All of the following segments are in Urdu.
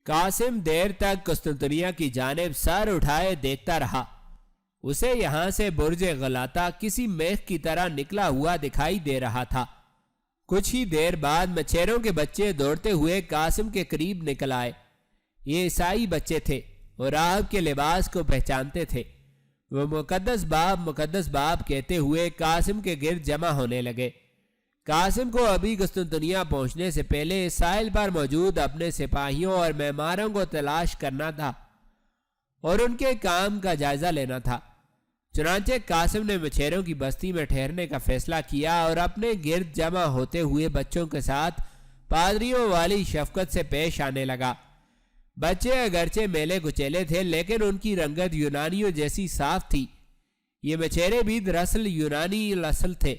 قاسم دیر تک قسطنطنیہ کی جانب سر اٹھائے دیکھتا رہا۔ اسے یہاں سے برج غلاطہ کسی میخ کی طرح نکلا ہوا دکھائی دے رہا تھا۔ کچھ ہی دیر بعد مچھیروں کے بچے دوڑتے ہوئے قاسم کے قریب نکل آئے۔ یہ عیسائی بچے تھے اور راہب کے لباس کو پہچانتے تھے۔ وہ مقدس باپ کہتے ہوئے قاسم کے گرد جمع ہونے لگے۔ قاسم کو ابھی قسطنطنیہ پہنچنے سے پہلے ساحل پر موجود اپنے سپاہیوں اور معماروں کو تلاش کرنا تھا اور ان کے کام کا جائزہ لینا تھا۔ چنانچہ قاسم نے مچھیروں کی بستی میں ٹھہرنے کا فیصلہ کیا اور اپنے گرد جمع ہوتے ہوئے بچوں کے ساتھ پادریوں والی شفقت سے پیش آنے لگا۔ بچے اگرچہ میلے کچیلے تھے لیکن ان کی رنگت یونانیوں جیسی صاف تھی۔ یہ مچھیرے بھی دراصل یونانی اصل تھے۔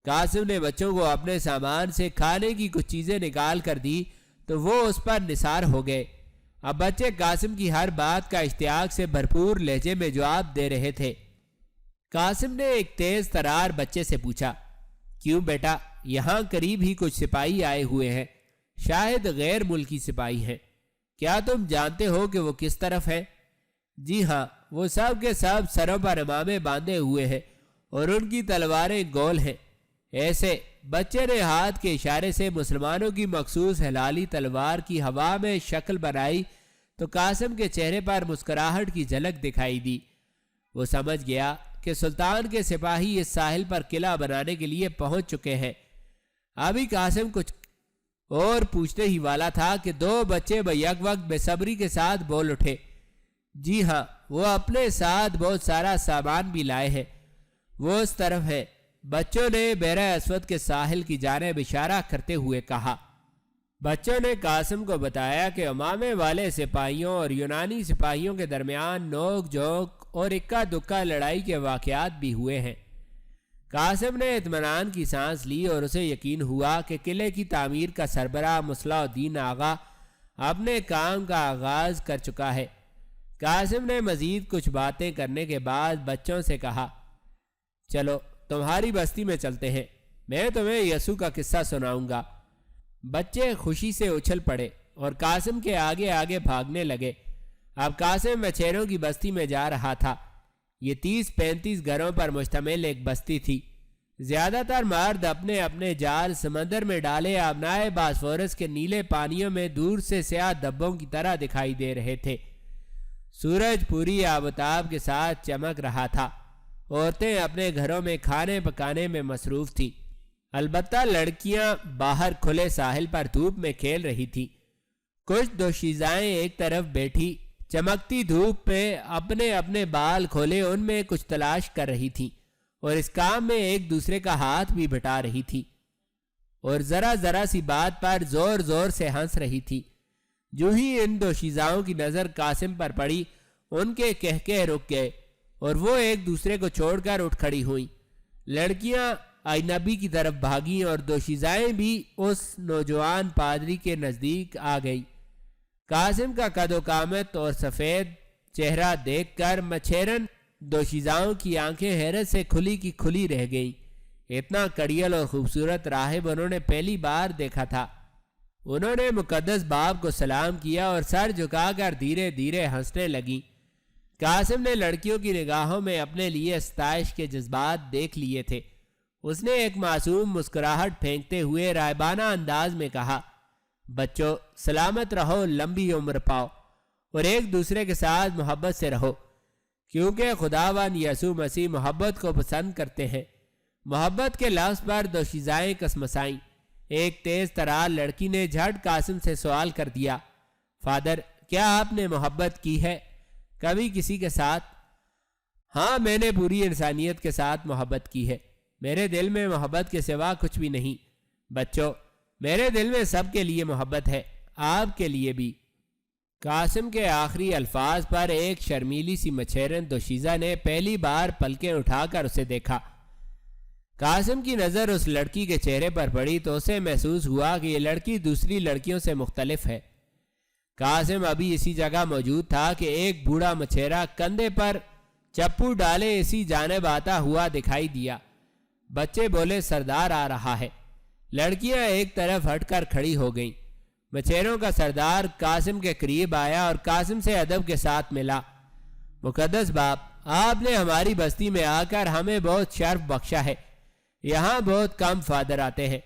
قاسم نے بچوں کو اپنے سامان سے کھانے کی کچھ چیزیں نکال کر دی تو وہ اس پر نثار ہو گئے۔ اب بچے قاسم کی ہر بات کا اشتیاق سے بھرپور لہجے میں جواب دے رہے تھے۔ قاسم نے ایک تیز ترار بچے سے پوچھا، کیوں بیٹا، یہاں قریب ہی کچھ سپاہی آئے ہوئے ہیں، شاید غیر ملکی سپاہی ہیں، کیا تم جانتے ہو کہ وہ کس طرف ہیں؟ جی ہاں، وہ سب کے سب سروں پر امامے باندھے ہوئے ہیں اور ان کی تلواریں گول ہیں۔ ایسے بچے نے ہاتھ کے اشارے سے مسلمانوں کی مخصوص ہلالی تلوار کی ہوا میں شکل بنائی تو قاسم کے چہرے پر مسکراہٹ کی جھلک دکھائی دی۔ وہ سمجھ گیا کہ سلطان کے سپاہی اس ساحل پر قلعہ بنانے کے لیے پہنچ چکے ہیں۔ ابھی قاسم کچھ اور پوچھنے ہی والا تھا کہ دو بچے بیک وقت بے صبری کے ساتھ بول اٹھے، جی ہاں، وہ اپنے ساتھ بہت سارا سامان بھی لائے ہیں، وہ اس طرف ہے۔ بچوں نے بحر اسود کے ساحل کی جانب اشارہ کرتے ہوئے کہا۔ بچوں نے قاسم کو بتایا کہ امامے والے سپاہیوں اور یونانی سپاہیوں کے درمیان نوک جھوک اور اکا دکا لڑائی کے واقعات بھی ہوئے ہیں۔ قاسم نے اطمینان کی سانس لی اور اسے یقین ہوا کہ قلعے کی تعمیر کا سربراہ مصلح الدین آغا اپنے کام کا آغاز کر چکا ہے۔ قاسم نے مزید کچھ باتیں کرنے کے بعد بچوں سے کہا، چلو تمہاری بستی میں چلتے ہیں، میں تمہیں یسوع کا قصہ سناؤں گا۔ بچے خوشی سے اچھل پڑے اور قاسم کے آگے آگے بھاگنے لگے۔ اب قاسم مچھیروں کی بستی میں جا رہا تھا۔ یہ 30-35 گھروں پر مشتمل ایک بستی تھی۔ زیادہ تر مرد اپنے اپنے جال سمندر میں ڈالے آبنائے باسفورس کے نیلے پانیوں میں دور سے سیاہ دبوں کی طرح دکھائی دے رہے تھے۔ سورج پوری آفتاب کے ساتھ چمک رہا تھا۔ عورتیں اپنے گھروں میں کھانے پکانے میں مصروف تھیں۔ البتہ لڑکیاں باہر کھلے ساحل پر دھوپ میں کھیل رہی تھیں۔ کچھ دوشیزائیں ایک طرف بیٹھی چمکتی دھوپ پہ اپنے اپنے بال کھولے ان میں کچھ تلاش کر رہی تھیں اور اس کام میں ایک دوسرے کا ہاتھ بھی بٹا رہی تھی اور ذرا ذرا سی بات پر زور زور سے ہنس رہی تھی۔ جو ہی ان دوشیزاؤں کی نظر قاسم پر پڑی ان کے کہکے رک گئے اور وہ ایک دوسرے کو چھوڑ کر اٹھ کھڑی ہوئیں۔ لڑکیاں اجنبی کی طرف بھاگیں اور دوشیزائیں بھی اس نوجوان پادری کے نزدیک آ گئی۔ قاسم کا قد و قامت اور سفید چہرہ دیکھ کر مچھیرن دوشیزاؤں کی آنکھیں حیرت سے کھلی کی کھلی رہ گئیں۔ اتنا کڑیل اور خوبصورت راہب انہوں نے پہلی بار دیکھا تھا۔ انہوں نے مقدس باپ کو سلام کیا اور سر جھکا کر دھیرے دھیرے ہنسنے لگیں۔ قاسم نے لڑکیوں کی نگاہوں میں اپنے لیے ستائش کے جذبات دیکھ لیے تھے۔ اس نے ایک معصوم مسکراہٹ پھینکتے ہوئے راہبانہ انداز میں کہا، بچوں سلامت رہو، لمبی عمر پاؤ اور ایک دوسرے کے ساتھ محبت سے رہو، کیونکہ خداوند یسوع مسیح محبت کو پسند کرتے ہیں۔ محبت کے لفظ پر دوشیزائیں کسمسائیں۔ ایک تیز ترار لڑکی نے جھٹ قاسم سے سوال کر دیا، فادر کیا آپ نے محبت کی ہے کبھی کسی کے ساتھ؟ ہاں، میں نے پوری انسانیت کے ساتھ محبت کی ہے۔ میرے دل میں محبت کے سوا کچھ بھی نہیں۔ بچوں، میرے دل میں سب کے لیے محبت ہے، آپ کے لیے بھی۔ قاسم کے آخری الفاظ پر ایک شرمیلی سی مچھیرن دوشیزہ نے پہلی بار پلکیں اٹھا کر اسے دیکھا۔ قاسم کی نظر اس لڑکی کے چہرے پر پڑی تو اسے محسوس ہوا کہ یہ لڑکی دوسری لڑکیوں سے مختلف ہے۔ قاسم ابھی اسی جگہ موجود تھا کہ ایک بوڑھا مچھیرا کندھے پر چپو ڈالے اسی جانب آتا ہوا دکھائی دیا۔ بچے بولے، سردار آ رہا ہے۔ لڑکیاں ایک طرف ہٹ کر کھڑی ہو گئیں۔ مچھیروں کا سردار قاسم کے قریب آیا اور قاسم سے ادب کے ساتھ ملا۔ مقدس باپ، آپ نے ہماری بستی میں آ کر ہمیں بہت شرف بخشا ہے۔ یہاں بہت کم فادر آتے ہیں،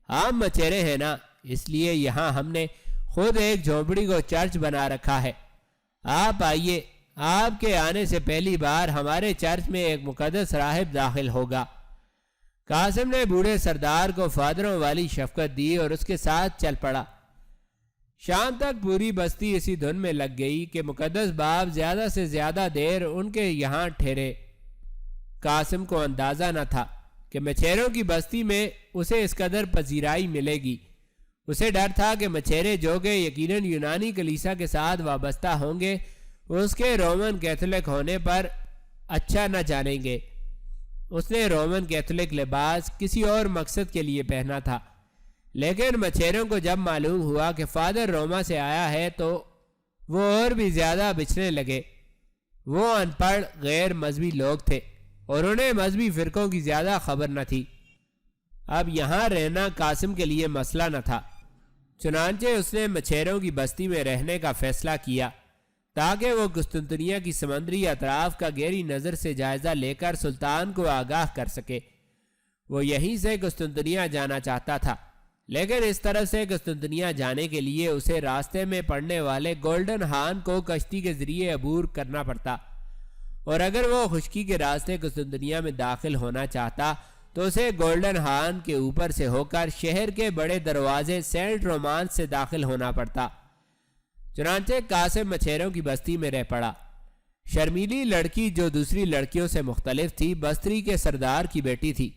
ہم مچھیرے ہیں نا، اس لیے یہاں ہم نے خود ایک جھونپڑی کو چرچ بنا رکھا ہے۔ آپ آئیے، آپ کے آنے سے پہلی بار ہمارے چرچ میں ایک مقدس راہب داخل ہوگا۔ قاسم نے بوڑھے سردار کو فادروں والی شفقت دی اور اس کے ساتھ چل پڑا۔ شام تک پوری بستی اسی دھن میں لگ گئی کہ مقدس باپ زیادہ سے زیادہ دیر ان کے یہاں ٹھہرے۔ قاسم کو اندازہ نہ تھا کہ مچھیروں کی بستی میں اسے اس قدر پذیرائی ملے گی۔ اسے ڈر تھا کہ مچھیرے جو کہ یقیناً یونانی کلیسا کے ساتھ وابستہ ہوں گے، اس کے رومن کیتھولک ہونے پر اچھا نہ جانیں گے۔ اس نے رومن کیتھولک لباس کسی اور مقصد کے لیے پہنا تھا، لیکن مچھیروں کو جب معلوم ہوا کہ فادر روما سے آیا ہے تو وہ اور بھی زیادہ بچھنے لگے۔ وہ ان پڑھ غیر مذہبی لوگ تھے اور انہیں مذہبی فرقوں کی زیادہ خبر نہ تھی۔ اب یہاں رہنا قاسم کے لیے مسئلہ نہ تھا، چنانچہ اس نے مچھیروں کی بستی میں رہنے کا فیصلہ کیا تاکہ وہ قسطنطنیہ کی سمندری اطراف کا گہری نظر سے جائزہ لے کر سلطان کو آگاہ کر سکے۔ وہ یہیں سے قسطنطنیہ جانا چاہتا تھا، لیکن اس طرف سے قسطنطنیہ جانے کے لیے اسے راستے میں پڑنے والے گولڈن ہان کو کشتی کے ذریعے عبور کرنا پڑتا، اور اگر وہ خشکی کے راستے قسطنطنیہ میں داخل ہونا چاہتا تو اسے گولڈن ہان کے اوپر سے ہو کر شہر کے بڑے دروازے سینٹ رومانس سے داخل ہونا پڑتا۔ چنانچہ قاسم مچھیروں کی بستی میں رہ پڑا۔ شرمیلی لڑکی جو دوسری لڑکیوں سے مختلف تھی بستری کے سردار کی بیٹی تھی،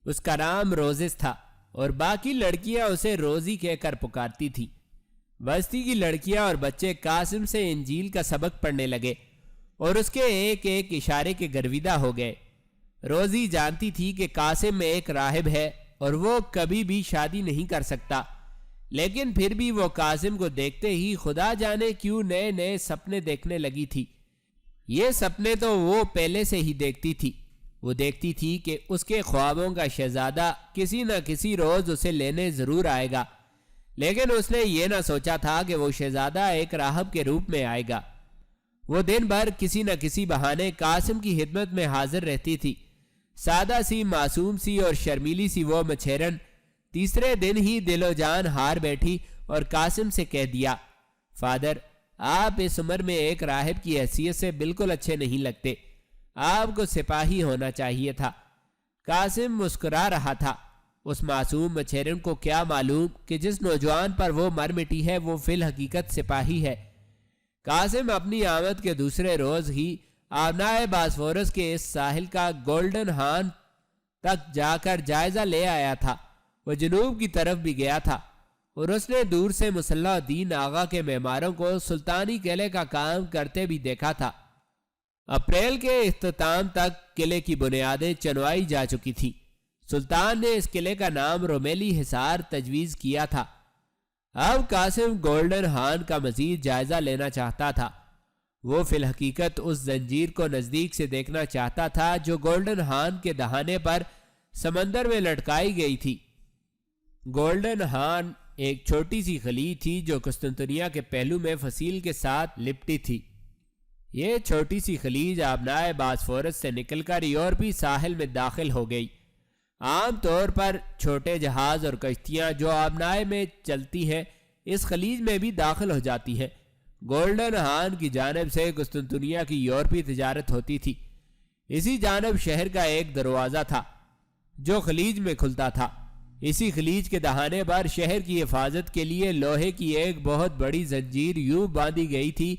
اس کا نام روزس تھا اور باقی لڑکیاں اسے روزی کہہ کر پکارتی تھی۔ بستی کی لڑکیاں اور بچے قاسم سے انجیل کا سبق پڑھنے لگے اور اس کے ایک ایک اشارے کے گرویدہ ہو گئے۔ روزی جانتی تھی کہ قاسم میں ایک راہب ہے اور وہ کبھی بھی شادی نہیں کر سکتا، لیکن پھر بھی وہ قاسم کو دیکھتے ہی خدا جانے کیوں نئے نئے سپنے دیکھنے لگی تھی۔ یہ سپنے تو وہ پہلے سے ہی دیکھتی تھی۔ وہ دیکھتی تھی کہ اس کے خوابوں کا شہزادہ کسی نہ کسی روز اسے لینے ضرور آئے گا، لیکن اس نے یہ نہ سوچا تھا کہ وہ شہزادہ ایک راہب کے روپ میں آئے گا۔ وہ دن بھر کسی نہ کسی بہانے قاسم کی خدمت میں حاضر رہتی تھی۔ سادہ سی، معصوم سی اور شرمیلی سی وہ مچھیرن تیسرے دن ہی دل و جان ہار بیٹھی اور قاسم سے کہہ دیا، فادر، آپ اس عمر میں ایک راہب کی حیثیت سے بالکل اچھے نہیں لگتے، آپ کو سپاہی ہونا چاہیے تھا۔ قاسم مسکرا رہا تھا۔ اس معصوم مچھیرن کو کیا معلوم کہ جس نوجوان پر وہ مر مٹی ہے وہ فی الحقیقت سپاہی ہے۔ قاسم اپنی آمد کے دوسرے روز ہی آبنائے باسفورس کے اس ساحل کا گولڈن ہان تک جا کر جائزہ لے آیا تھا۔ وہ جنوب کی طرف بھی گیا تھا اور اس نے دور سے مصلح الدین آغا کے معماروں کو سلطانی قلعے کا کام کرتے بھی دیکھا تھا۔ اپریل کے اختتام تک قلعے کی بنیادیں چنوائی جا چکی تھی۔ سلطان نے اس قلعے کا نام رومیلی حصار تجویز کیا تھا۔ اب قاسم گولڈن ہان کا مزید جائزہ لینا چاہتا تھا۔ وہ فی الحقیقت اس زنجیر کو نزدیک سے دیکھنا چاہتا تھا جو گولڈن ہان کے دہانے پر سمندر میں لٹکائی گئی تھی۔ گولڈن ہان ایک چھوٹی سی خلیج تھی جو قسطنطنیہ کے پہلو میں فصیل کے ساتھ لپٹی تھی۔ یہ چھوٹی سی خلیج آبنائے باسفورس سے نکل کر یورپی ساحل میں داخل ہو گئی۔ عام طور پر چھوٹے جہاز اور کشتیاں جو آبنائے میں چلتی ہیں اس خلیج میں بھی داخل ہو جاتی ہیں۔ گولڈن ہان کی جانب سے قسطنطنیہ کی یورپی تجارت ہوتی تھی۔ اسی جانب شہر کا ایک دروازہ تھا جو خلیج میں کھلتا تھا۔ اسی خلیج کے دہانے پر شہر کی حفاظت کے لیے لوہے کی ایک بہت بڑی زنجیر یوں باندھی گئی تھی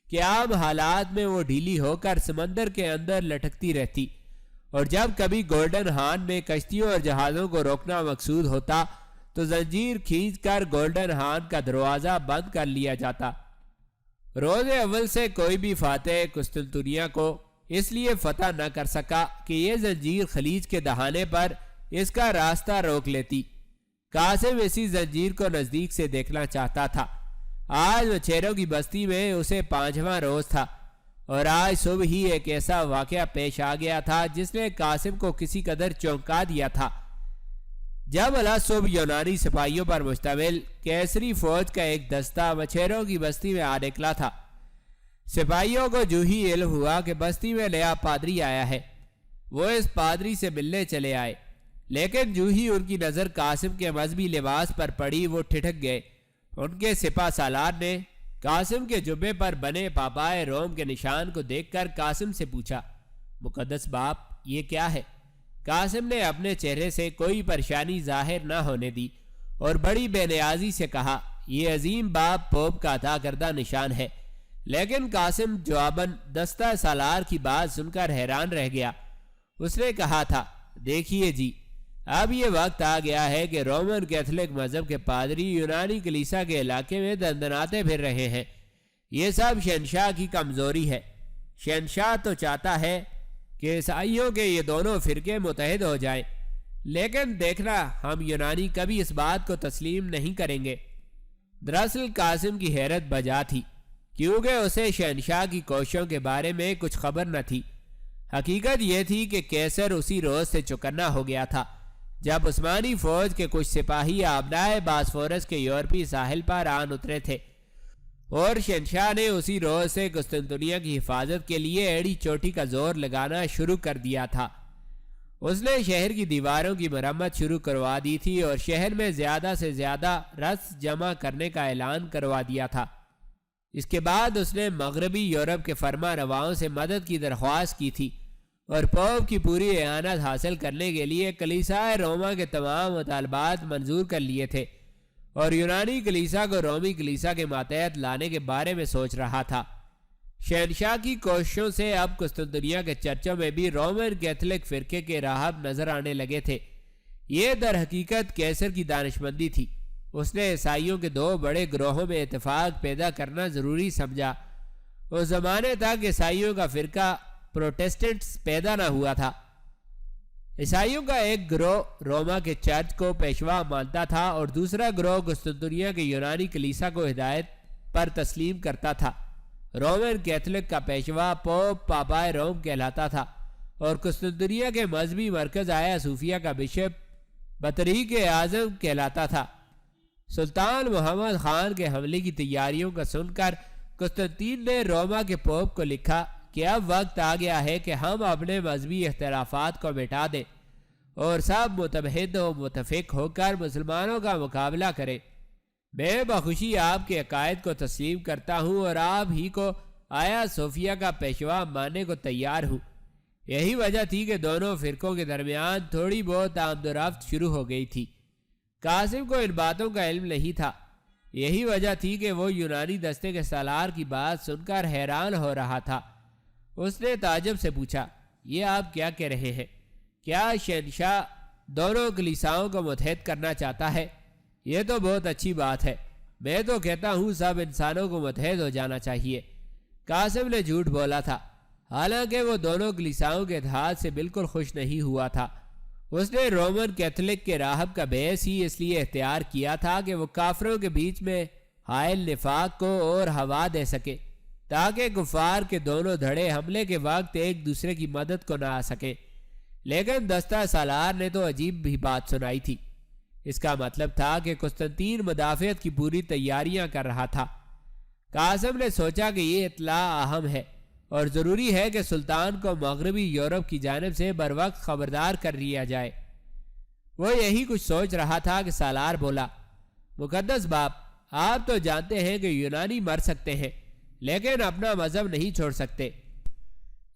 کہ عام حالات میں وہ ڈھیلی ہو کر سمندر کے اندر لٹکتی رہتی، اور جب کبھی گولڈن ہان میں کشتیوں اور جہازوں کو روکنا مقصود ہوتا تو زنجیر کھینچ کر گولڈن ہان کا دروازہ بند کر لیا جاتا۔ روز اول سے کوئی بھی فاتح قسطنطنیہ کو اس لیے فتح نہ کر سکا کہ یہ زنجیر خلیج کے دہانے پر اس کا راستہ روک لیتی۔ قاسم اسی زنجیر کو نزدیک سے دیکھنا چاہتا تھا۔ آج مچھیروں کی بستی میں اسے 5واں روز تھا اور آج صبح ہی ایک ایسا واقعہ پیش آ گیا تھا جس نے قاسم کو کسی قدر چونکا دیا تھا۔ جب صبح یونانی سپاہیوں پر مشتمل کیسری فوج کا ایک دستہ مچھیروں کی بستی میں آ نکلا تھا، سپاہیوں کو جو ہی علم ہوا کہ بستی میں نیا پادری آیا ہے، وہ اس پادری سے ملنے چلے آئے، لیکن جو ہی ان کی نظر قاسم کے مذہبی لباس پر پڑی وہ ٹھٹک گئے۔ ان کے سپہ سالار نے قاسم کے جبے پر بنے پاپائے روم کے نشان کو دیکھ کر قاسم سے پوچھا، مقدس باپ یہ کیا ہے؟ قاسم نے اپنے چہرے سے کوئی پریشانی ظاہر نہ ہونے دی اور بڑی بے نیازی سے کہا، یہ عظیم باپ پوپ کا عطا کردہ نشان ہے۔ لیکن قاسم جواباً دستہ سالار کی بات سن کر حیران رہ گیا۔ اس نے کہا تھا، دیکھیے جی، اب یہ وقت آ گیا ہے کہ رومن کیتھولک مذہب کے پادری یونانی کلیسا کے علاقے میں دندناتے پھر رہے ہیں۔ یہ سب شہنشاہ کی کمزوری ہے۔ شہنشاہ تو چاہتا ہے کہ عیسائیوں کے یہ دونوں فرقے متحد ہو جائیں، لیکن دیکھنا ہم یونانی کبھی اس بات کو تسلیم نہیں کریں گے۔ دراصل قاسم کی حیرت بجا تھی، کیونکہ اسے شہنشاہ کی کوششوں کے بارے میں کچھ خبر نہ تھی۔ حقیقت یہ تھی کہ کیسر اسی روز سے چوکنا ہو گیا تھا جب عثمانی فوج کے کچھ سپاہی آبنائے باسفورس کے یورپی ساحل پر آن اترے تھے، اور شہنشاہ نے اسی روز سے قسطنطنیہ کی حفاظت کے لیے ایڑی چوٹی کا زور لگانا شروع کر دیا تھا۔ اس نے شہر کی دیواروں کی مرمت شروع کروا دی تھی اور شہر میں زیادہ سے زیادہ رس جمع کرنے کا اعلان کروا دیا تھا۔ اس کے بعد اس نے مغربی یورپ کے فرما رواؤں سے مدد کی درخواست کی تھی اور پوپ کی پوری اعانت حاصل کرنے کے لیے کلیسائے روما کے تمام مطالبات منظور کر لیے تھے، اور یونانی کلیسا کو رومی کلیسا کے ماتحت لانے کے بارے میں سوچ رہا تھا۔ شہنشاہ کی کوششوں سے اب قسطنطنیہ کے چرچوں میں بھی رومن کیتھولک فرقے کے راہب نظر آنے لگے تھے۔ یہ در حقیقت کیسر کی دانشمندی تھی۔ اس نے عیسائیوں کے دو بڑے گروہوں میں اتفاق پیدا کرنا ضروری سمجھا۔ اس زمانے تک عیسائیوں کا فرقہ پروٹیسٹنٹس پیدا نہ ہوا تھا۔ عیسائیوں کا ایک گروہ روما کے چرچ کو پیشوا مانتا تھا اور دوسرا گروہ قسطنطنیہ کے یونانی کلیسا کو ہدایت پر تسلیم کرتا تھا۔ رومن کیتھولک کا پیشوا پوپ پاپائے روم کہلاتا تھا اور قسطنطنیہ کے مذہبی مرکز آیا صوفیہ کا بشپ بطریق اعظم کہلاتا تھا۔ سلطان محمد خان کے حملے کی تیاریوں کا سن کر قسطنطین نے روما کے پوپ کو لکھا کہ اب وقت آ گیا ہے کہ ہم اپنے مذہبی اختلافات کو مٹا دیں اور سب متحد و متفق ہو کر مسلمانوں کا مقابلہ کریں۔ میں بخوشی آپ کے عقائد کو تسلیم کرتا ہوں اور آپ ہی کو آیا صوفیہ کا پیشوا ماننے کو تیار ہوں۔ یہی وجہ تھی کہ دونوں فرقوں کے درمیان تھوڑی بہت آمد و رفت شروع ہو گئی تھی۔ قاسم کو ان باتوں کا علم نہیں تھا۔ یہی وجہ تھی کہ وہ یونانی دستے کے سالار کی بات سن کر حیران ہو رہا تھا۔ اس نے تعجب سے پوچھا، یہ آپ کیا کہہ رہے ہیں؟ کیا شہنشاہ دونوں کلیساؤں کو متحد کرنا چاہتا ہے؟ یہ تو بہت اچھی بات ہے۔ میں تو کہتا ہوں سب انسانوں کو متحد ہو جانا چاہیے۔ قاسم نے جھوٹ بولا تھا، حالانکہ وہ دونوں کلیساؤں کے اتحاد سے بالکل خوش نہیں ہوا تھا۔ اس نے رومن کیتھولک کے راہب کا بیس ہی اس لیے اختیار کیا تھا کہ وہ کافروں کے بیچ میں حائل نفاق کو اور ہوا دے سکے، تاکہ کفار کے دونوں دھڑے حملے کے وقت ایک دوسرے کی مدد کو نہ آ سکیں۔ لیکن دستہ سالار نے تو عجیب بھی بات سنائی تھی۔ اس کا مطلب تھا کہ قسطنطین مدافعت کی پوری تیاریاں کر رہا تھا۔ قاسم نے سوچا کہ یہ اطلاع اہم ہے اور ضروری ہے کہ سلطان کو مغربی یورپ کی جانب سے بروقت خبردار کر لیا جائے۔ وہ یہی کچھ سوچ رہا تھا کہ سالار بولا، مقدس باپ، آپ تو جانتے ہیں کہ یونانی مر سکتے ہیں لیکن اپنا مذہب نہیں چھوڑ سکتے،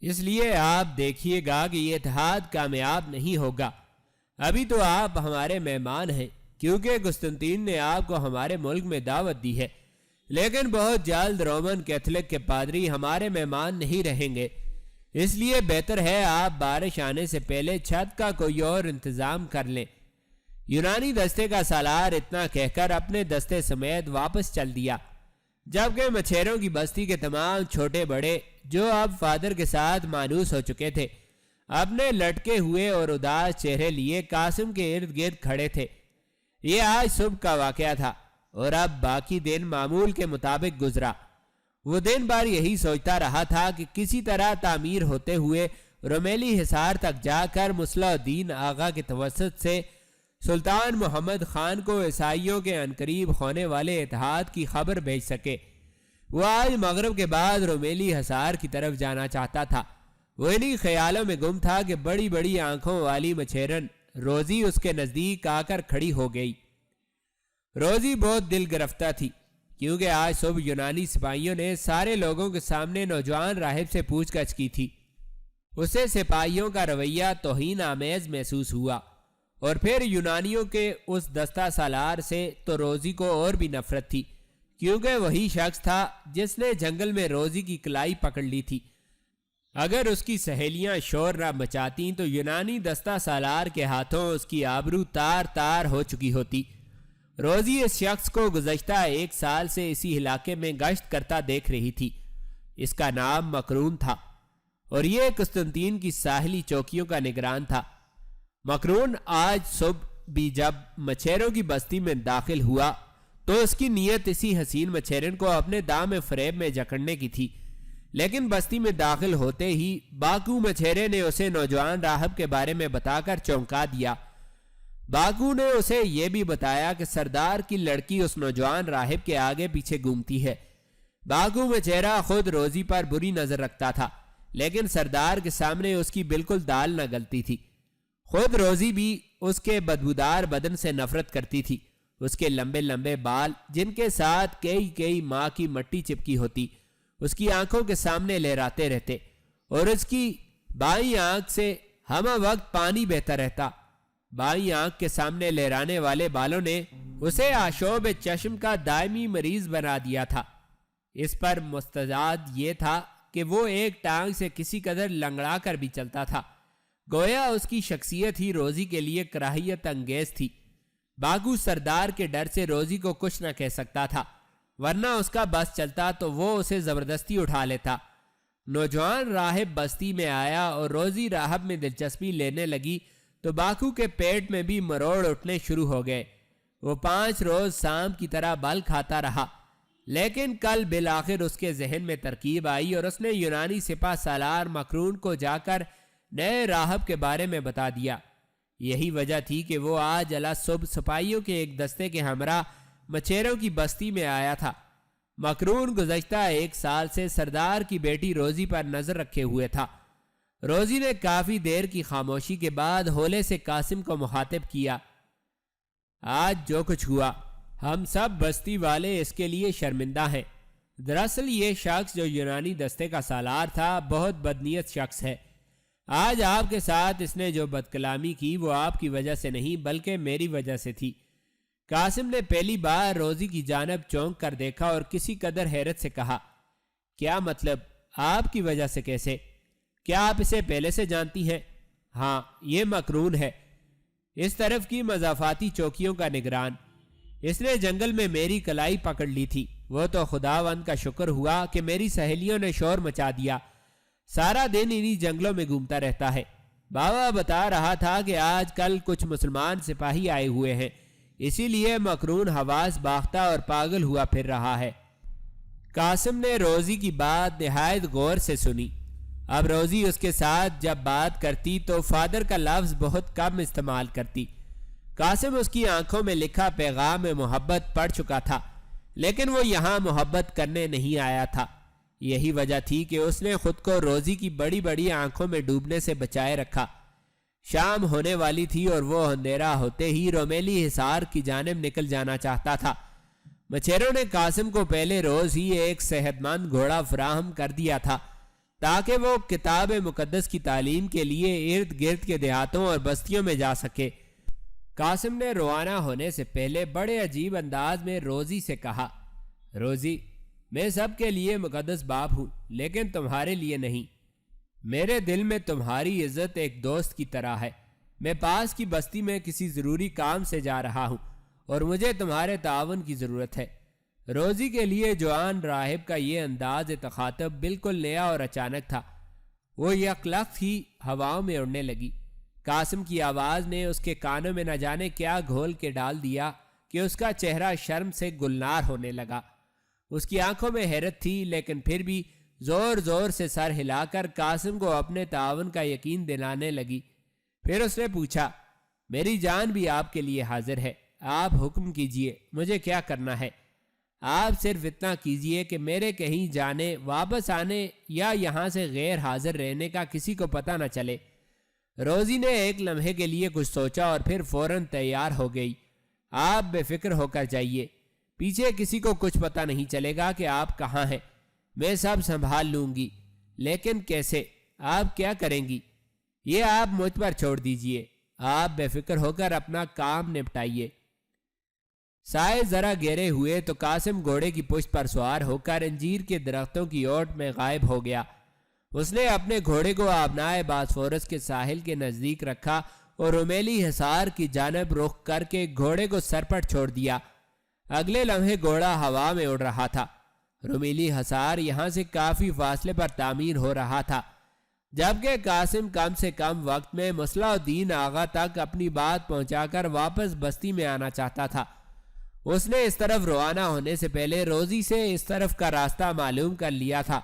اس لیے آپ دیکھیے گا کہ یہ اتحاد کامیاب نہیں ہوگا۔ ابھی تو آپ ہمارے مہمان ہیں کیونکہ قسطنطین نے آپ کو ہمارے ملک میں دعوت دی ہے، لیکن بہت جلد رومن کیتھولک کے پادری ہمارے مہمان نہیں رہیں گے، اس لیے بہتر ہے آپ بارش آنے سے پہلے چھت کا کوئی اور انتظام کر لیں۔ یونانی دستے کا سالار اتنا کہہ کر اپنے دستے سمیت واپس چل دیا، جبکہ مچھیروں کی بستی کے تمام چھوٹے بڑے جو اب فادر کے ساتھ مانوس ہو چکے تھے، اپنے لٹکے ہوئے اور اداس چہرے لیے قاسم کے ارد گرد کھڑے تھے۔ یہ آج صبح کا واقعہ تھا اور اب باقی دن معمول کے مطابق گزرا۔ وہ دن بھر یہی سوچتا رہا تھا کہ کسی طرح تعمیر ہوتے ہوئے رومیلی حصار تک جا کر مصلح الدین آغا کے توسط سے سلطان محمد خان کو عیسائیوں کے عنقریب ہونے والے اتحاد کی خبر بھیج سکے۔ وہ آج مغرب کے بعد رومیلی حصار کی طرف جانا چاہتا تھا۔ وہ انہی خیالوں میں گم تھا کہ بڑی بڑی آنکھوں والی مچھیرن روزی اس کے نزدیک آ کر کھڑی ہو گئی۔ روزی بہت دل گرفتہ تھی، کیونکہ آج صبح یونانی سپاہیوں نے سارے لوگوں کے سامنے نوجوان راہب سے پوچھ گچھ کی تھی۔ اسے سپاہیوں کا رویہ توہین آمیز محسوس ہوا، اور پھر یونانیوں کے اس دستہ سالار سے تو روزی کو اور بھی نفرت تھی، کیونکہ وہی شخص تھا جس نے جنگل میں روزی کی کلائی پکڑ لی تھی۔ اگر اس کی سہیلیاں شور نہ مچاتیں تو یونانی دستہ سالار کے ہاتھوں اس کی آبرو تار تار ہو چکی ہوتی۔ روزی اس شخص کو گزشتہ 1 سال سے اسی علاقے میں گشت کرتا دیکھ رہی تھی۔ اس کا نام مکرون تھا، اور یہ قسطنطین کی ساحلی چوکیوں کا نگران تھا۔ مکرون آج صبح بھی جب مچھیروں کی بستی میں داخل ہوا تو اس کی نیت اسی حسین مچھیرن کو اپنے دام فریب میں جکڑنے کی تھی، لیکن بستی میں داخل ہوتے ہی باکو مچھیرے نے اسے نوجوان راہب کے بارے میں بتا کر چونکا دیا۔ باکو نے اسے یہ بھی بتایا کہ سردار کی لڑکی اس نوجوان راہب کے آگے پیچھے گھومتی ہے۔ باکو مچھیرا خود روزی پر بری نظر رکھتا تھا، لیکن سردار کے سامنے اس کی بالکل دال نہ گلتی تھی۔ خود روزی بھی اس کے بدبودار بدن سے نفرت کرتی تھی۔ اس کے لمبے لمبے بال، جن کے ساتھ کئی ماہ کی مٹی چپکی ہوتی، اس کی آنکھوں کے سامنے لہراتے رہتے، اور اس کی بائیں آنکھ سے ہمہ وقت پانی بہتا رہتا۔ بائیں آنکھ کے سامنے لہرانے والے بالوں نے اسے آشوب چشم کا دائمی مریض بنا دیا تھا۔ اس پر مستزاد یہ تھا کہ وہ ایک ٹانگ سے کسی قدر لنگڑا کر بھی چلتا تھا، گویا اس کی شخصیت ہی روزی کے لیے کراہیت انگیز تھی۔ باکو سردار کے ڈر سے روزی کو کچھ نہ کہہ سکتا تھا، ورنہ اس کا بس چلتا تو وہ اسے زبردستی اٹھا لیتا۔ نوجوان راہب بستی میں آیا اور روزی راہب میں دلچسپی لینے لگی تو باکو کے پیٹ میں بھی مروڑ اٹھنے شروع ہو گئے۔ وہ 5 روز سام کی طرح بل کھاتا رہا، لیکن کل بالآخر اس کے ذہن میں ترکیب آئی اور اس نے یونانی سپہ سالار مکرون کو جا کر نئے راہب کے بارے میں بتا دیا۔ یہی وجہ تھی کہ وہ آج علا صبح سپاہیوں کے ایک دستے کے ہمراہ مچھیروں کی بستی میں آیا تھا۔ مکرون گزشتہ 1 سال سے سردار کی بیٹی روزی پر نظر رکھے ہوئے تھا۔ روزی نے کافی دیر کی خاموشی کے بعد ہولے سے قاسم کو مخاطب کیا۔ آج جو کچھ ہوا، ہم سب بستی والے اس کے لیے شرمندہ ہیں۔ دراصل یہ شخص جو یونانی دستے کا سالار تھا بہت بدنیت شخص ہے۔ آج آپ کے ساتھ اس نے جو بدکلامی کی وہ آپ کی وجہ سے نہیں بلکہ میری وجہ سے تھی۔ قاسم نے پہلی بار روزی کی جانب چونک کر دیکھا اور کسی قدر حیرت سے کہا، کیا مطلب؟ آپ کی وجہ سے کیسے؟ کیا آپ اسے پہلے سے جانتی ہیں؟ ہاں، یہ مکرون ہے، اس طرف کی مضافاتی چوکیوں کا نگران۔ اس نے جنگل میں میری کلائی پکڑ لی تھی۔ وہ تو خداوند کا شکر ہوا کہ میری سہیلیوں نے شور مچا دیا۔ سارا دن انہی جنگلوں میں گھومتا رہتا ہے۔ بابا بتا رہا تھا کہ آج کل کچھ مسلمان سپاہی آئے ہوئے ہیں، اسی لیے مکرون حواس باختہ اور پاگل ہوا پھر رہا ہے۔ قاسم نے روزی کی بات نہایت غور سے سنی۔ اب روزی اس کے ساتھ جب بات کرتی تو فادر کا لفظ بہت کم استعمال کرتی۔ قاسم اس کی آنکھوں میں لکھا پیغام محبت پڑھ چکا تھا، لیکن وہ یہاں محبت کرنے نہیں آیا تھا۔ یہی وجہ تھی کہ اس نے خود کو روزی کی بڑی بڑی آنکھوں میں ڈوبنے سے بچائے رکھا۔ شام ہونے والی تھی اور وہ اندھیرا ہوتے ہی رومیلی حصار کی جانب نکل جانا چاہتا تھا۔ مچھیروں نے قاسم کو پہلے روز ہی ایک صحت مند گھوڑا فراہم کر دیا تھا تاکہ وہ کتاب مقدس کی تعلیم کے لیے ارد گرد کے دیہاتوں اور بستیوں میں جا سکے۔ قاسم نے روانہ ہونے سے پہلے بڑے عجیب انداز میں روزی سے کہا، روزی، میں سب کے لیے مقدس باپ ہوں، لیکن تمہارے لیے نہیں۔ میرے دل میں تمہاری عزت ایک دوست کی طرح ہے۔ میں پاس کی بستی میں کسی ضروری کام سے جا رہا ہوں اور مجھے تمہارے تعاون کی ضرورت ہے۔ روزی کے لیے جوان راہب کا یہ انداز تخاطب بالکل نیا اور اچانک تھا۔ وہ یکلخت ہی ہواؤں میں اڑنے لگی۔ قاسم کی آواز نے اس کے کانوں میں نہ جانے کیا گھول کے ڈال دیا کہ اس کا چہرہ شرم سے گلنار ہونے لگا۔ اس کی آنکھوں میں حیرت تھی، لیکن پھر بھی زور زور سے سر ہلا کر قاسم کو اپنے تعاون کا یقین دلانے لگی۔ پھر اس نے پوچھا، میری جان بھی آپ کے لیے حاضر ہے، آپ حکم کیجئے، مجھے کیا کرنا ہے؟ آپ صرف اتنا کیجئے کہ میرے کہیں جانے، واپس آنے یا یہاں سے غیر حاضر رہنے کا کسی کو پتہ نہ چلے۔ روزی نے ایک لمحے کے لیے کچھ سوچا اور پھر فوراً تیار ہو گئی۔ آپ بے فکر ہو کر جائیے، پیچھے کسی کو کچھ پتہ نہیں چلے گا کہ آپ کہاں ہیں، میں سب سنبھال لوں گی۔ لیکن کیسے؟ آپ کیا کریں گی؟ یہ آپ مجھ پر چھوڑ دیجئے، آپ بے فکر ہو کر اپنا کام نپٹائیے۔ سائے ذرا گہرے ہوئے تو قاسم گھوڑے کی پشت پر سوار ہو کر انجیر کے درختوں کی اوٹ میں غائب ہو گیا۔ اس نے اپنے گھوڑے کو آبنائے باسفورس کے ساحل کے نزدیک رکھا اور رومیلی حصار کی جانب رخ کر کے گھوڑے کو سرپٹ چھوڑ دیا۔ اگلے لمحے گھوڑا ہوا میں اڑ رہا تھا۔ رومیلی حصار یہاں سے کافی فاصلے پر تعمیر ہو رہا تھا، جبکہ قاسم کم سے کم وقت میں مصلح الدین آغا تک اپنی بات پہنچا کر واپس بستی میں آنا چاہتا تھا۔ اس نے اس طرف روانہ ہونے سے پہلے روزی سے اس طرف کا راستہ معلوم کر لیا تھا۔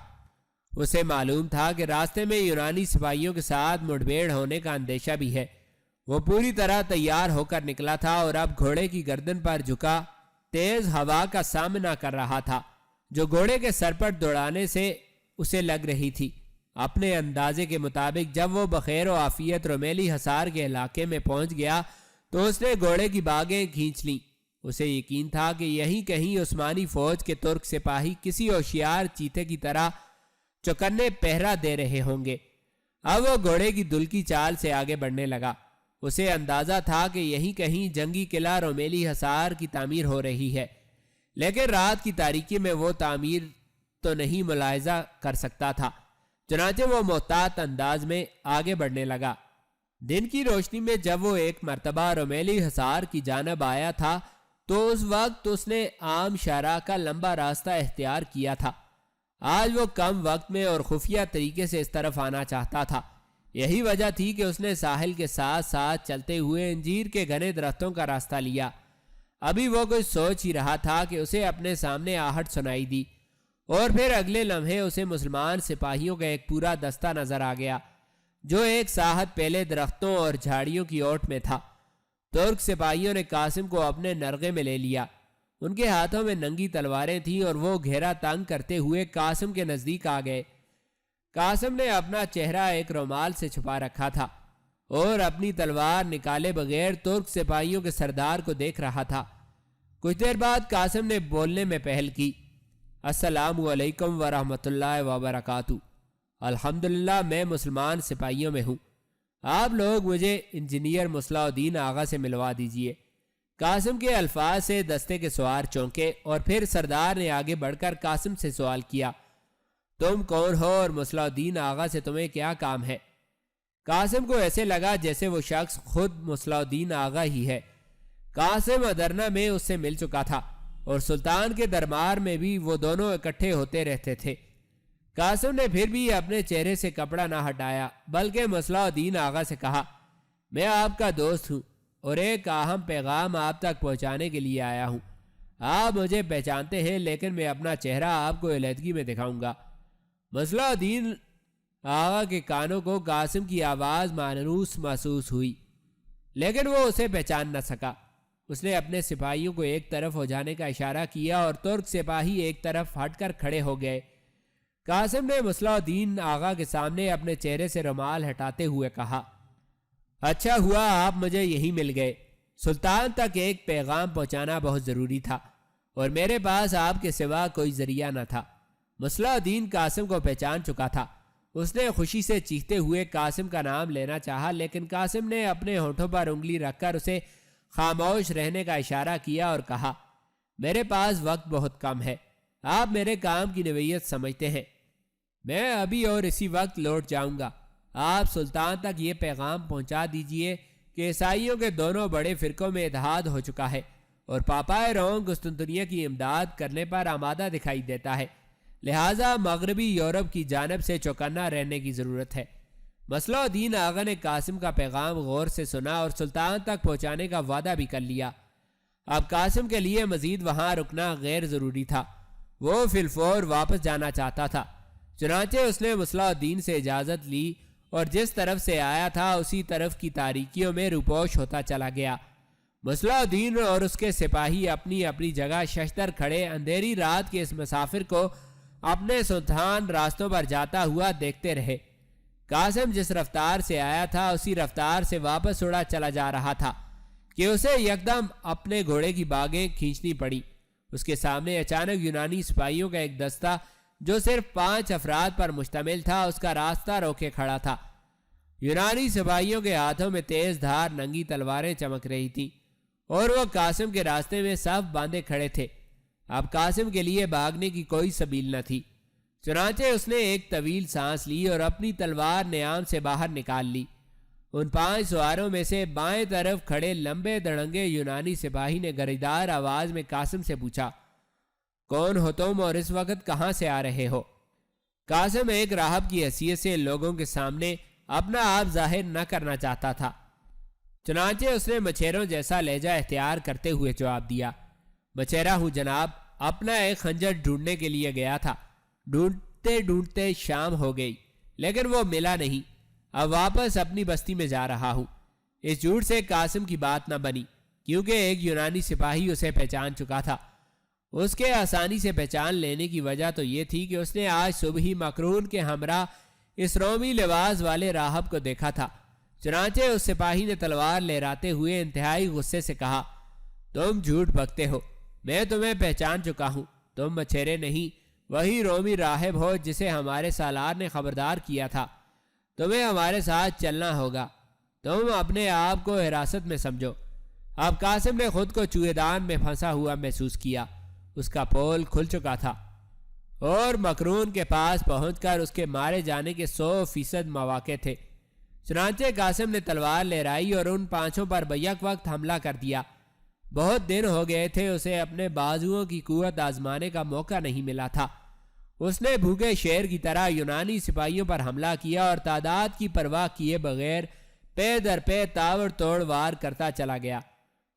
اسے معلوم تھا کہ راستے میں یونانی سپاہیوں کے ساتھ مٹبھیڑ ہونے کا اندیشہ بھی ہے۔ وہ پوری طرح تیار ہو کر نکلا تھا اور اب گھوڑے کی گردن پر جھکا تیز ہوا کا سامنا کر رہا تھا، جو گھوڑے کے سر پر دوڑانے سے اسے لگ رہی تھی۔ اپنے اندازے کے مطابق جب وہ بخیر و عافیت رومیلی حصار کے علاقے میں پہنچ گیا تو اس نے گھوڑے کی باگیں کھینچ لیں۔ اسے یقین تھا کہ یہیں کہیں عثمانی فوج کے ترک سپاہی کسی ہوشیار چیتے کی طرح چوکنے پہرا دے رہے ہوں گے۔ اب وہ گھوڑے کی دلکی چال سے آگے بڑھنے لگا۔ اسے اندازہ تھا کہ یہیں کہیں جنگی قلعہ رومیلی حصار کی تعمیر ہو رہی ہے، لیکن رات کی تاریکی میں وہ تعمیر تو نہیں ملاحظہ کر سکتا تھا۔ چنانچہ وہ محتاط انداز میں آگے بڑھنے لگا۔ دن کی روشنی میں جب وہ ایک مرتبہ رومیلی حصار کی جانب آیا تھا تو اس وقت اس نے عام شاہراہ کا لمبا راستہ اختیار کیا تھا۔ آج وہ کم وقت میں اور خفیہ طریقے سے اس طرف آنا چاہتا تھا۔ یہی وجہ تھی کہ اس نے ساحل کے ساتھ ساتھ چلتے ہوئے انجیر کے گھنے درختوں کا راستہ لیا۔ ابھی وہ کچھ سوچ ہی رہا تھا کہ اسے اپنے سامنے آہٹ سنائی دی، اور پھر اگلے لمحے اسے مسلمان سپاہیوں کا ایک پورا دستہ نظر آ گیا، جو ایک ساحت پہلے درختوں اور جھاڑیوں کی اوٹ میں تھا۔ ترک سپاہیوں نے قاسم کو اپنے نرغے میں لے لیا۔ ان کے ہاتھوں میں ننگی تلواریں تھیں اور وہ گھیرا تنگ کرتے ہوئے قاسم کے نزدیک آ گئے۔ قاسم نے اپنا چہرہ ایک رومال سے چھپا رکھا تھا اور اپنی تلوار نکالے بغیر ترک سپاہیوں کے سردار کو دیکھ رہا تھا۔ کچھ دیر بعد قاسم نے بولنے میں پہل کی، السلام علیکم ورحمۃ اللہ وبرکاتہ۔ الحمدللہ میں مسلمان سپاہیوں میں ہوں، آپ لوگ مجھے انجینئر مصلح الدین آغا سے ملوا دیجئے۔ قاسم کے الفاظ سے دستے کے سوار چونکے اور پھر سردار نے آگے بڑھ کر قاسم سے سوال کیا، تم کون ہو اور مصلح الدین آغا سے تمہیں کیا کام ہے؟ قاسم کو ایسے لگا جیسے وہ شخص خود مصلح الدین آغا ہی ہے۔ قاسم ادرنا میں اس سے مل چکا تھا اور سلطان کے دربار میں بھی وہ دونوں اکٹھے ہوتے رہتے تھے۔ قاسم نے پھر بھی اپنے چہرے سے کپڑا نہ ہٹایا بلکہ مصلح الدین آغا سے کہا، میں آپ کا دوست ہوں اور ایک اہم پیغام آپ تک پہنچانے کے لیے آیا ہوں۔ آپ مجھے پہچانتے ہیں لیکن میں اپنا چہرہ آپ کو علیحدگی میں دکھاؤں گا۔ مصلح الدین آغا کے کانوں کو قاسم کی آواز مانوس محسوس ہوئی، لیکن وہ اسے پہچان نہ سکا۔ اس نے اپنے سپاہیوں کو ایک طرف ہو جانے کا اشارہ کیا اور ترک سپاہی ایک طرف ہٹ کر کھڑے ہو گئے۔ قاسم نے مصلح الدین آغا کے سامنے اپنے چہرے سے رومال ہٹاتے ہوئے کہا، اچھا ہوا آپ مجھے یہی مل گئے۔ سلطان تک ایک پیغام پہنچانا بہت ضروری تھا اور میرے پاس آپ کے سوا کوئی ذریعہ نہ تھا۔ مصلح الدین قاسم کو پہچان چکا تھا۔ اس نے خوشی سے چیختے ہوئے قاسم کا نام لینا چاہا، لیکن قاسم نے اپنے ہونٹوں پر انگلی رکھ کر اسے خاموش رہنے کا اشارہ کیا اور کہا، میرے پاس وقت بہت کم ہے، آپ میرے کام کی نوعیت سمجھتے ہیں، میں ابھی اور اسی وقت لوٹ جاؤں گا۔ آپ سلطان تک یہ پیغام پہنچا دیجئے کہ عیسائیوں کے دونوں بڑے فرقوں میں اتحاد ہو چکا ہے اور پاپائے روم قسطنطنیہ کی امداد کرنے پر آمادہ دکھائی دیتا ہے، لہٰذا مغربی یورپ کی جانب سے چوکنا رہنے کی ضرورت ہے۔ مصلح الدین آغا نے قاسم کا پیغام غور سے سنا اور سلطان تک پہنچانے کا وعدہ بھی کر لیا۔ اب قاسم کے لیے مزید وہاں رکنا غیر ضروری تھا، وہ فی الفور واپس جانا چاہتا تھا۔ چنانچہ اس نے مصلح الدین سے اجازت لی اور جس طرف سے آیا تھا اسی طرف کی تاریکیوں میں روپوش ہوتا چلا گیا۔ مصلح الدین اور اس کے سپاہی اپنی اپنی جگہ ششدر کھڑے اندھیری رات کے اس مسافر کو اپنے سنتھان راستوں پر جاتا ہوا دیکھتے رہے۔ قاسم جس رفتار سے آیا تھا اسی رفتار سے واپس اڑا چلا جا رہا تھا کہ اسے یکدم اپنے گھوڑے کی باگیں کھینچنی پڑی۔ اس کے سامنے اچانک یونانی سپاہیوں کا ایک دستہ جو صرف 5 افراد پر مشتمل تھا اس کا راستہ روکے کھڑا تھا۔ یونانی سپاہیوں کے ہاتھوں میں تیز دھار ننگی تلواریں چمک رہی تھیں اور وہ قاسم کے راستے میں صف باندھے کھڑے تھے۔ اب قاسم کے لیے بھاگنے کی کوئی سبیل نہ تھی، چنانچہ اس نے ایک طویل سانس لی اور اپنی تلوار نیام سے باہر نکال لی۔ ان 5 سواروں میں سے بائیں طرف کھڑے لمبے دڑنگے یونانی سپاہی نے گریدار آواز میں قاسم سے پوچھا، کون ہو تم اور اس وقت کہاں سے آ رہے ہو؟ قاسم ایک راہب کی حیثیت سے لوگوں کے سامنے اپنا آپ ظاہر نہ کرنا چاہتا تھا، چنانچہ اس نے مچھیروں جیسا لہجہ اختیار کرتے ہوئے جواب دیا، مچھیرا ہوں جناب، اپنا ایک خنجر ڈھونڈنے کے لیے گیا تھا۔ ڈھونڈتے ڈھونڈتے شام ہو گئی لیکن وہ ملا نہیں، اب واپس اپنی بستی میں جا رہا ہوں۔ اس جھوٹ سے قاسم کی بات نہ بنی کیونکہ ایک یونانی سپاہی اسے پہچان چکا تھا۔ اس کے آسانی سے پہچان لینے کی وجہ تو یہ تھی کہ اس نے آج صبح ہی مقرون کے ہمراہ اس رومی لباس والے راہب کو دیکھا تھا۔ چنانچہ اس سپاہی نے تلوار لہراتے ہوئے انتہائی غصے سے کہا، تم جھوٹ بکتے ہو، میں تمہیں پہچان چکا ہوں، تم مچھیرے نہیں، وہی رومی راہب ہو جسے ہمارے سالار نے خبردار کیا تھا۔ تمہیں ہمارے ساتھ چلنا ہوگا، تم اپنے آپ کو حراست میں سمجھو۔ اب قاسم نے خود کو چوہے دان میں پھنسا ہوا محسوس کیا، اس کا پول کھل چکا تھا اور مقرون کے پاس پہنچ کر اس کے مارے جانے کے 100% مواقع تھے۔ چنانچہ قاسم نے تلوار لہرائی اور ان 5 پر بیک وقت حملہ کر دیا۔ بہت دن ہو گئے تھے اسے اپنے بازوؤں کی قوت آزمانے کا موقع نہیں ملا تھا۔ اس نے بھوکے شیر کی طرح یونانی سپاہیوں پر حملہ کیا اور تعداد کی پرواہ کیے بغیر پے در پے تاوڑ توڑ وار کرتا چلا گیا۔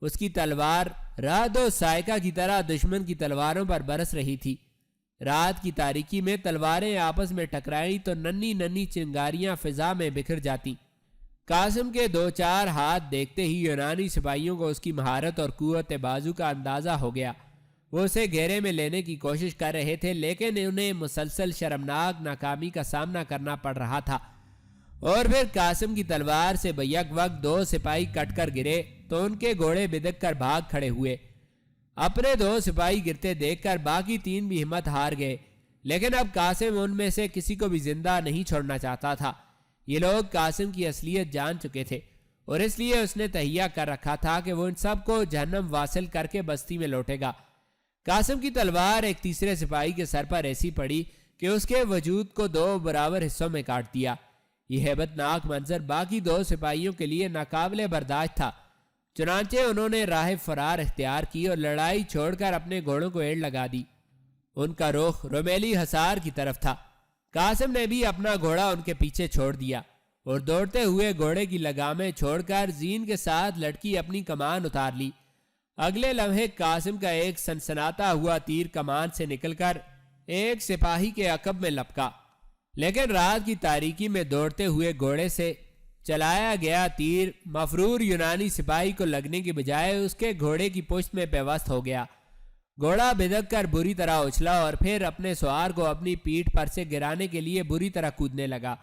اس کی تلوار رعد و صاعقہ کی طرح دشمن کی تلواروں پر برس رہی تھی۔ رات کی تاریکی میں تلواریں آپس میں ٹکرائیں تو ننھی ننھی چنگاریاں فضا میں بکھر جاتی۔ قاسم کے 2-4 ہاتھ دیکھتے ہی یونانی سپاہیوں کو اس کی مہارت اور قوت بازو کا اندازہ ہو گیا۔ وہ اسے گھیرے میں لینے کی کوشش کر رہے تھے لیکن انہیں مسلسل شرمناک ناکامی کا سامنا کرنا پڑ رہا تھا، اور پھر قاسم کی تلوار سے بیک وقت 2 سپاہی کٹ کر گرے تو ان کے گھوڑے بدک کر بھاگ کھڑے ہوئے۔ اپنے 2 سپاہی گرتے دیکھ کر باقی 3 بھی ہمت ہار گئے، لیکن اب قاسم ان میں سے کسی کو بھی زندہ نہیں چھوڑنا چاہتا تھا۔ یہ لوگ قاسم کی اصلیت جان چکے تھے اور اس لیے اس نے تہیہ کر رکھا تھا کہ وہ ان سب کو جہنم واصل کر کے بستی میں لوٹے گا۔ قاسم کی تلوار ایک تیسرے سپاہی کے سر پر ایسی پڑی کہ اس کے وجود کو 2 برابر حصوں میں کاٹ دیا۔ یہ ہیبت ناک منظر باقی 2 سپاہیوں کے لیے ناقابل برداشت تھا، چنانچہ انہوں نے راہ فرار اختیار کی اور لڑائی چھوڑ کر اپنے گھوڑوں کو ایڑ لگا دی۔ ان کا رخ رومیلی حصار کی طرف تھا۔ قاسم نے بھی اپنا گھوڑا ان کے پیچھے چھوڑ دیا اور دوڑتے ہوئے گھوڑے کی لگامیں چھوڑ کر زین کے ساتھ لٹکی اپنی کمان اتار لی۔ اگلے لمحے قاسم کا ایک سنسناتا ہوا تیر کمان سے نکل کر ایک سپاہی کے عقب میں لپکا، لیکن رات کی تاریکی میں دوڑتے ہوئے گھوڑے سے چلایا گیا تیر مفرور یونانی سپاہی کو لگنے کی بجائے اس کے گھوڑے کی پشت میں پیوست ہو گیا۔ گھوڑا بدک کر بری طرح اچھلا اور پھر اپنے سوار کو اپنی پیٹھ پر سے گرانے کے لیے بری طرح کودنے لگا۔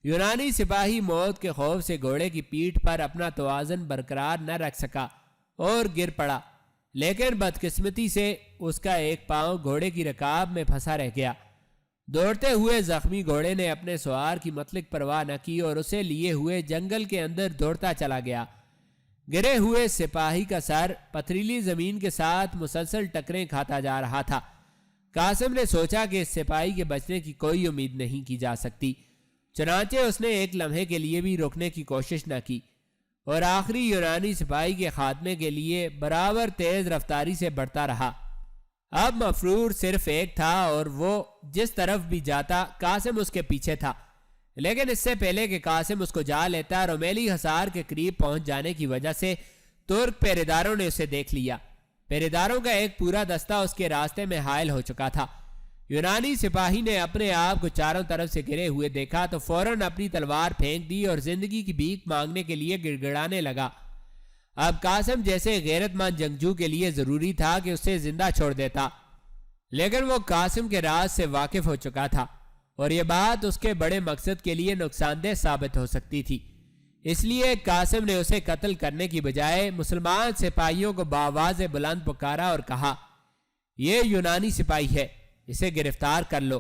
یونانی سپاہی موت کے خوف سے گھوڑے کی پیٹھ پر اپنا توازن برقرار نہ رکھ سکا اور گر پڑا، لیکن بدقسمتی سے اس کا ایک پاؤں گھوڑے کی رکاب میں پھنسا رہ گیا۔ دوڑتے ہوئے زخمی گھوڑے نے اپنے سوار کی مطلق پرواہ نہ کی اور اسے لیے ہوئے جنگل کے اندر دوڑتا چلا گیا۔ گرے ہوئے سپاہی کا سر پتھریلی زمین کے ساتھ مسلسل ٹکریں کھاتا جا رہا تھا۔ قاسم نے سوچا کہ اس سپاہی کے بچنے کی کوئی امید نہیں کی جا سکتی، چنانچہ اس نے ایک لمحے کے لیے بھی روکنے کی کوشش نہ کی اور آخری یونانی سپاہی کے خاتمے کے لیے برابر تیز رفتاری سے بڑھتا رہا۔ اب مفرور صرف ایک تھا اور وہ جس طرف بھی جاتا قاسم اس کے پیچھے تھا، لیکن اس سے پہلے کہ قاسم اس کو جا لیتا رومیلی حصار کے قریب پہنچ جانے کی وجہ سے ترک پہریداروں نے اسے دیکھ لیا۔ پہریداروں کا ایک پورا دستہ اس کے راستے میں حائل ہو چکا تھا۔ یونانی سپاہی نے اپنے آپ کو چاروں طرف سے گھرے ہوئے دیکھا تو فوراً اپنی تلوار پھینک دی اور زندگی کی بھیک مانگنے کے لیے گڑ گڑانے لگا۔ اب قاسم جیسے غیرت مند جنگجو کے لیے ضروری تھا کہ اسے زندہ چھوڑ دیتا، لیکن وہ قاسم کے راز سے واقف ہو چکا تھا اور یہ بات اس کے بڑے مقصد کے لیے نقصان دہ ثابت ہو سکتی تھی۔ اس لیے قاسم نے اسے قتل کرنے کی بجائے مسلمان سپاہیوں کو بآواز بلند پکارا اور کہا، یہ یونانی سپاہی ہے، اسے گرفتار کر لو۔